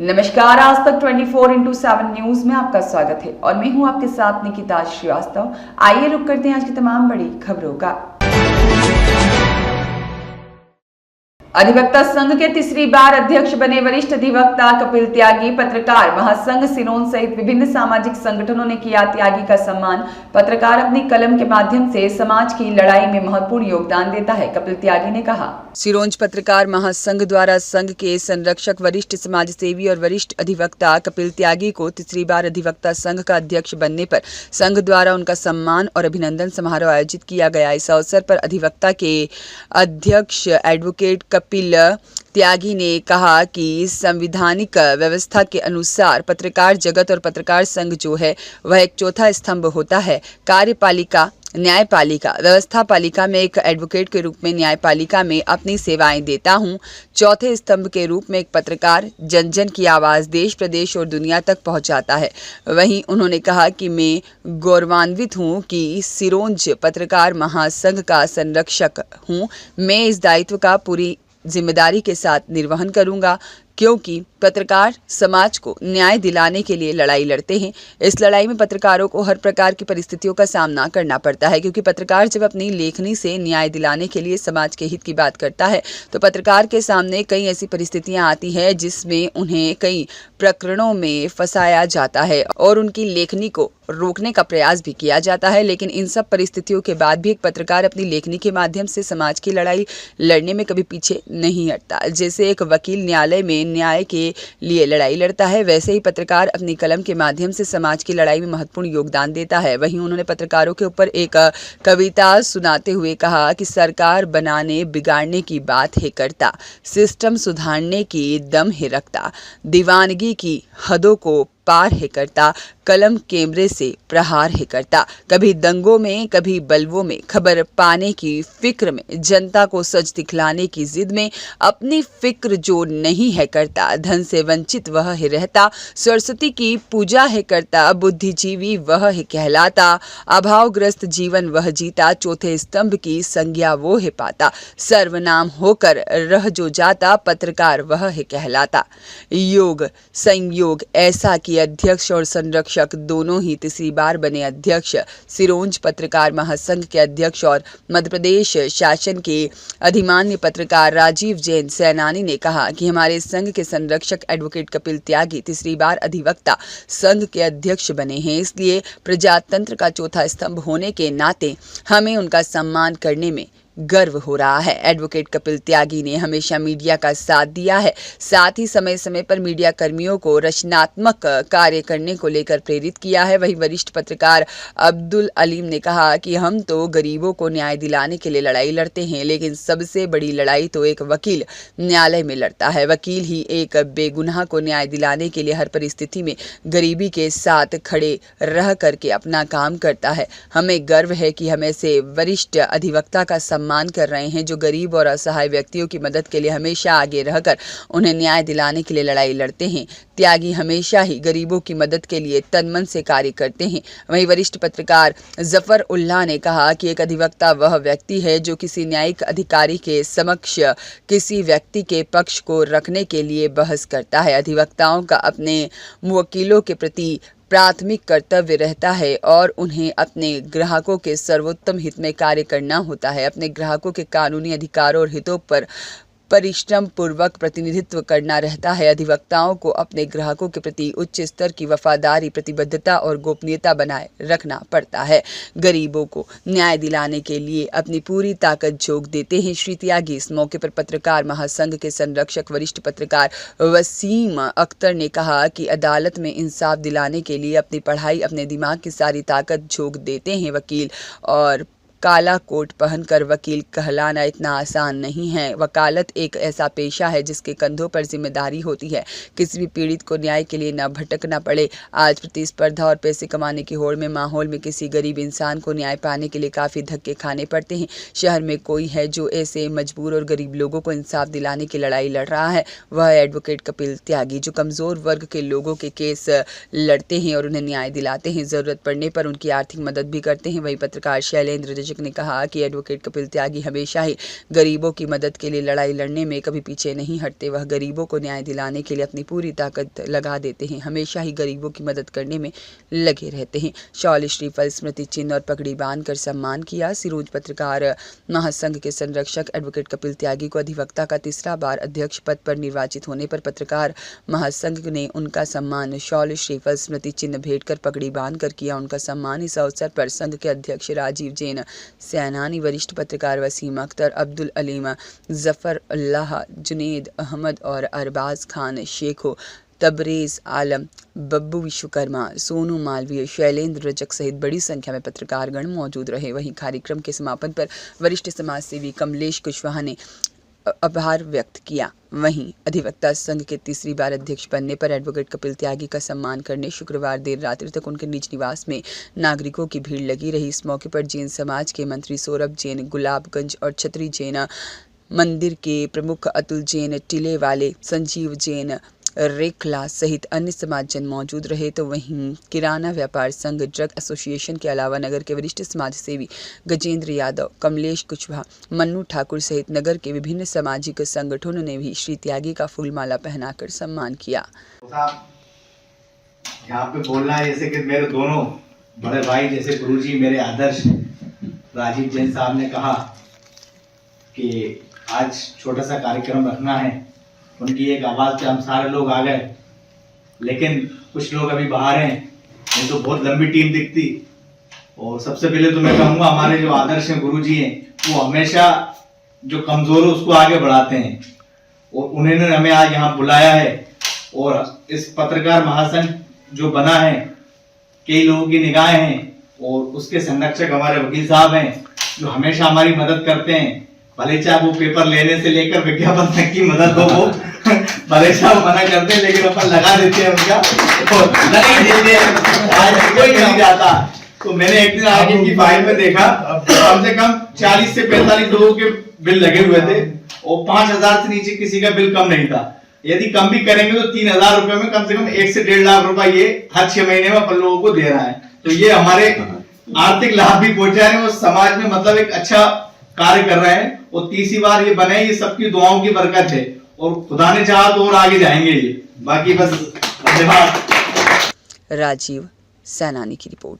नमस्कार, आज तक 24/7 न्यूज में आपका स्वागत है और मैं हूं आपके साथ निकिता श्रीवास्तव। आइए रुक करते हैं आज की तमाम बड़ी खबरों का। अधिवक्ता संघ के तीसरी बार अध्यक्ष बने वरिष्ठ अधिवक्ता कपिल त्यागी। पत्रकार महासंघ सिरोंज सहित विभिन्न सामाजिक संगठनों ने किया त्यागी का सम्मान। पत्रकार अपनी कलम के माध्यम से समाज की लड़ाई में महत्वपूर्ण योगदान देता है, कपिल त्यागी ने कहा। सिरोंज पत्रकार महासंघ द्वारा संघ के संरक्षक वरिष्ठ समाजसेवी और वरिष्ठ अधिवक्ता कपिल त्यागी को तीसरी बार अधिवक्ता संघ का अध्यक्ष बनने पर संघ द्वारा उनका सम्मान और अभिनंदन समारोह आयोजित किया गया। इस अवसर पर अधिवक्ता के अध्यक्ष एडवोकेट कपिल त्यागी ने कहा कि संवैधानिक व्यवस्था के अनुसार पत्रकार जगत और पत्रकार संघ जो है वह एक चौथा स्तंभ होता है। कार्यपालिका, न्यायपालिका, व्यवस्था पालिका में एक एडवोकेट के रूप में न्यायपालिका में अपनी सेवाएं देता हूं। चौथे स्तंभ के रूप में एक पत्रकार जन जन की आवाज़ देश प्रदेश और दुनिया तक पहुंचाता है। वहीं उन्होंने कहा कि मैं गौरवान्वित हूं कि सिरोंज पत्रकार महासंघ का संरक्षक हूं। मैं इस दायित्व का पूरी जिम्मेदारी के साथ निर्वहन करूंगा, क्योंकि पत्रकार समाज को न्याय दिलाने के लिए लड़ाई लड़ते हैं। इस लड़ाई में पत्रकारों को हर प्रकार की परिस्थितियों का सामना करना पड़ता है, क्योंकि पत्रकार जब अपनी लेखनी से न्याय दिलाने के लिए समाज के हित की बात करता है तो पत्रकार के सामने कई ऐसी परिस्थितियां आती हैं जिसमें उन्हें कई प्रकरणों में फंसाया जाता है और उनकी लेखनी को रोकने का प्रयास भी किया जाता है। लेकिन इन सब परिस्थितियों के बाद भी एक पत्रकार अपनी लेखनी के माध्यम से समाज की लड़ाई लड़ने में कभी पीछे नहीं हटता। जैसे एक वकील न्यायालय में न्याय के लिए लड़ाई लड़ता है, वैसे ही पत्रकार अपनी कलम के माध्यम से समाज की लड़ाई में महत्वपूर्ण योगदान देता है। वहीं उन्होंने पत्रकारों के ऊपर एक कविता सुनाते हुए कहा कि सरकार बनाने बिगाड़ने की बात है करता, सिस्टम सुधारने की दम है रखता, दीवानगी की हदों को पार है करता, कलम कैमरे से प्रहार है करता। कभी दंगों में, कभी बलवों में, खबर पाने की फिक्र में, जनता को सच दिखलाने की जिद में, अपनी फिक्र जो नहीं है करता, धन से वंचित वह है रहता, सरस्वती की पूजा है करता, बुद्धिजीवी वह है कहलाता, अभावग्रस्त जीवन वह जीता, चौथे स्तंभ की संज्ञा वो है पाता, सर्वनाम होकर रह जो जाता, पत्रकार वह है कहलाता। योग संयोग ऐसा कि अध्यक्ष और संरक्षक दोनों ही तीसरी बार बने अध्यक्ष। सिरोंज पत्रकार महासंघ के अध्यक्ष और मध्य प्रदेश शासन के अधिमान्य पत्रकार राजीव जैन सैनानी ने कहा कि हमारे संघ के संरक्षक एडवोकेट कपिल त्यागी तीसरी बार अधिवक्ता संघ के अध्यक्ष बने हैं, इसलिए प्रजातंत्र का चौथा स्तंभ होने के नाते हमें उनका सम्मान करने में गर्व हो रहा है। एडवोकेट कपिल त्यागी ने हमेशा मीडिया का साथ दिया है, साथ ही समय समय पर मीडिया कर्मियों को रचनात्मक कार्य करने को लेकर प्रेरित किया है। वहीं वरिष्ठ पत्रकार अब्दुल अलीम ने कहा कि हम तो गरीबों को न्याय दिलाने के लिए लड़ाई लड़ते हैं, लेकिन सबसे बड़ी लड़ाई तो एक वकील न्यायालय में लड़ता है। वकील ही एक बेगुनाह को न्याय दिलाने के लिए हर परिस्थिति में गरीबी के साथ खड़े रह करके अपना काम करता है। हमें गर्व है कि हम ऐसे वरिष्ठ अधिवक्ता का सम्मान कर रहे हैं जो गरीब और असहाय व्यक्तियों की मदद के लिए हमेशा आगे रहकर उन्हें न्याय दिलाने के लिए लड़ाई लड़ते हैं। त्यागी हमेशा ही गरीबों की मदद के लिए तन मन से कार्य करते हैं। वहीं वरिष्ठ पत्रकार जफर उल्लाह ने कहा कि एक अधिवक्ता वह व्यक्ति है जो किसी न्यायिक अधिकारी के समक्ष किसी व्यक्ति के पक्ष को रखने के लिए बहस करता है। अधिवक्ताओं का अपने वकीलों के प्रति प्राथमिक कर्तव्य रहता है और उन्हें अपने ग्राहकों के सर्वोत्तम हित में कार्य करना होता है। अपने ग्राहकों के कानूनी अधिकारों और हितों पर परिश्रम पूर्वक प्रतिनिधित्व करना रहता है। अधिवक्ताओं को अपने ग्राहकों के प्रति उच्च स्तर की वफादारी, प्रतिबद्धता और गोपनीयता बनाए रखना पड़ता है। गरीबों को न्याय दिलाने के लिए अपनी पूरी ताकत झोंक देते हैं श्री त्यागी। इस मौके पर पत्रकार महासंघ के संरक्षक वरिष्ठ पत्रकार वसीम अख्तर ने कहा कि अदालत में इंसाफ दिलाने के लिए अपनी पढ़ाई, अपने दिमाग की सारी ताकत झोंक देते हैं वकील, और काला कोट पहनकर वकील कहलाना इतना आसान नहीं है। वकालत एक ऐसा पेशा है जिसके कंधों पर जिम्मेदारी होती है। किसी भी पीड़ित को न्याय के लिए न भटकना पड़े। आज प्रतिस्पर्धा और पैसे कमाने की होड़ में माहौल में किसी गरीब इंसान को न्याय पाने के लिए काफ़ी धक्के खाने पड़ते हैं। शहर में कोई है जो ऐसे मजबूर और गरीब लोगों को इंसाफ दिलाने की लड़ाई लड़ रहा है, वह एडवोकेट कपिल त्यागी, जो कमज़ोर वर्ग के लोगों के केस लड़ते हैं और उन्हें न्याय दिलाते हैं। ज़रूरत पड़ने पर उनकी आर्थिक मदद भी करते हैं। वहीं पत्रकार शैलेंद्र संयोजक ने कहा कि एडवोकेट कपिल त्यागी हमेशा ही गरीबों की मदद के लिए लड़ाई लड़ने में कभी पीछे नहीं हटते। वह गरीबों को न्याय दिलाने के लिए अपनी पूरी ताकत लगा देते हैं, हमेशा ही गरीबों की मदद करने में लगे रहते हैं। शॉल, श्रीफल, स्मृति चिन्ह और पगड़ी बांधकर सम्मान किया। सिरोंज पत्रकार महासंघ के संरक्षक एडवोकेट कपिल त्यागी को अधिवक्ता का तीसरा बार अध्यक्ष पद पर निर्वाचित होने पर पत्रकार महासंघ ने उनका सम्मान शॉल, श्रीफल, स्मृति चिन्ह भेंट कर पगड़ी बांधकर किया। उनका सम्मान इस अवसर पर संघ के अध्यक्ष राजीव जैन, सैनानी, वरिष्ठ पत्रकार वसीम अख्तर, अब्दुल अलीम, जफर अल्लाह, जुनेद अहमद और अरबाज खान शेखो, तबरेज आलम, बब्बू विश्वकर्मा, सोनू मालवीय, शैलेंद्र रजक सहित बड़ी संख्या में पत्रकारगण मौजूद रहे। वहीं कार्यक्रम के समापन पर वरिष्ठ समाज सेवी कमलेश कुशवाहा ने आभार व्यक्त किया। वहीं अधिवक्ता संघ के तीसरी बार अध्यक्ष बनने पर एडवोकेट कपिल त्यागी का सम्मान करने शुक्रवार देर रात्रि तक उनके निज निवास में नागरिकों की भीड़ लगी रही। इस मौके पर जैन समाज के मंत्री सौरभ जैन, गुलाबगंज और छतरी जैन मंदिर के प्रमुख अतुल जैन, टिले वाले संजीव जैन, रेखला सहित अन्य समाजजन मौजूद रहे। तो वहीं किराना व्यापार संघ, ड्रग एसोसिएशन के अलावा नगर के वरिष्ठ समाज सेवी गजेंद्र यादव, कमलेश कुशवाहा, मन्नू ठाकुर सहित नगर के विभिन्न सामाजिक संगठनों ने भी श्री त्यागी का फूलमाला पहनाकर सम्मान किया। यहाँ पे बोलना है जैसे कि मेरे दोनों बड़े भाई जैसे गुरुजी मेरे आदर्श राजीव जैन साहब ने कहा कि आज छोटा सा कार्यक्रम रखना है। उनकी एक आवाज़ पे हम सारे लोग आ गए, लेकिन कुछ लोग अभी बाहर हैं, नहीं तो बहुत लंबी टीम दिखती। और सबसे पहले तो मैं कहूँगा हमारे जो आदर्श हैं, गुरुजी हैं, वो हमेशा जो कमज़ोर है उसको आगे बढ़ाते हैं और उन्होंने हमें आज यहाँ बुलाया है। और इस पत्रकार महासंघ जो बना है, कई लोगों की निगाहें हैं और उसके संरक्षक हमारे वकील साहब हैं जो हमेशा हमारी मदद करते हैं। भले चाहे वो पेपर लेने से लेकर विज्ञापन तक की मदद हो, वो भले चाहे मना करते हैं लेकिन अपन लगा देते हैं उनका और नहीं देते हैं। आज कोई नहीं जाता। तो मैंने एक दिन आगे की फाइल में देखा, कम से कम 40 से 45 लोगों के बिल लगे हुए थे और 5,000 से नीचे किसी का बिल कम नहीं था। यदि कम भी करेंगे तो 3,000 रुपए में कम से कम 1 से 1.5 लाख रुपए ये हर 6 महीने में अपन लोगों को दे रहा है। तो ये हमारे आर्थिक लाभ भी पहुंचा रहे हैं और समाज में मतलब एक अच्छा कार्य कर रहे हैं। और तीसरी बार ये बने, ये सबकी दुआओं की बरकत है और खुदा ने चाहा तो और आगे जाएंगे ये। बाकी बस धन्यवाद। राजीव सैनानी की रिपोर्ट।